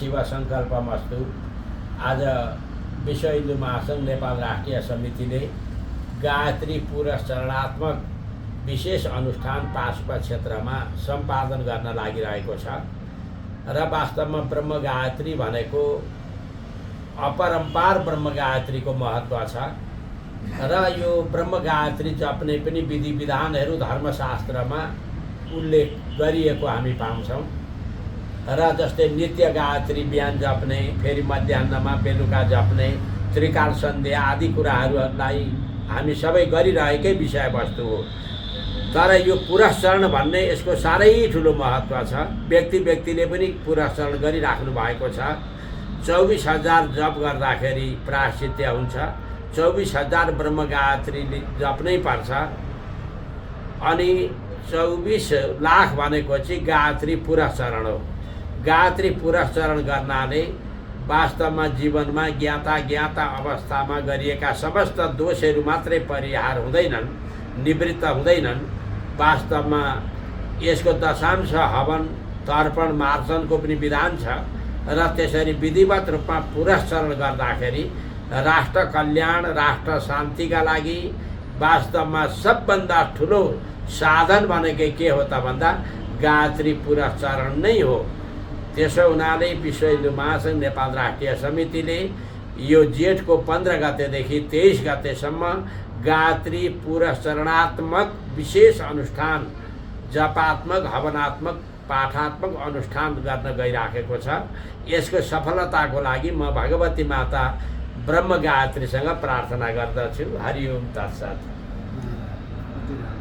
शिव सङ्कल्पमस्तु। आज विश्व हिन्दू महासङ्घ नेपाल राष्ट्रिय समितिले गायत्री पुरस्चरणात्मक विशेष अनुष्ठान पाशुपा क्षेत्रमा सम्पादन गर्न लागिरहेको छ र वास्तवमा ब्रह्म गायत्री भनेको अपरम्पार ब्रह्म गायत्रीको महत्त्व छ र यो ब्रह्म गायत्री जप्ने पनि विधि विधानहरू धर्मशास्त्रमा उल्लेख गरिएको हामी पाउँछौँ र जस्तै नित्य गायत्री बिहान जप्ने, फेरि मध्याहमा बेलुका जप्ने, त्रिकाल सन्ध्या आदि कुराहरूलाई हामी सबै गरिरहेकै विषयवस्तु हो। तर यो पुरस्चरण भन्ने यसको साह्रै ठुलो महत्त्व छ। व्यक्तिले पनि पुरस्चरण गरिराख्नु भएको छ। 24,000 जप गर्दाखेरि प्रायश्चित्य हुन्छ। 24,000 ब्रह्म गायत्रीले जप्नै पर्छ। अनि 24 लाख भनेको चाहिँ गायत्री पुरस्चरण हो। गायत्री पुरस्चरण गर्नाले वास्तवमा जीवनमा ज्ञाता अवस्थामा गरिएका समस्त दोषहरू मात्रै परिहार हुँदैनन्, निवृत्त हुँदैनन्। वास्तवमा यसको दशांश हवन तर्पण मार्जनको पनि विधान छ र त्यसरी विधिवत रूपमा पुरस्चरण गर्दाखेरि राष्ट्र कल्याण, राष्ट्र शान्तिका लागि वास्तवमा सबभन्दा ठुलो साधन भनेकै के हो त भन्दा गायत्री पुरस्चरण नै हो। त्यसो हुनाले विश्व हिन्दू महासङ्घ नेपाल राष्ट्रिय समितिले यो जेठको 15 गतेदेखि 23 गतेसम्म गायत्री पुरस्चरणात्मक विशेष अनुष्ठान, जपात्मक, हवनात्मक, पाठात्मक अनुष्ठान गर्न गइराखेको छ। यसको सफलताको लागि म भगवती माता ब्रह्म गायत्रीसँग प्रार्थना गर्दछु। हरि ओम तत्सत।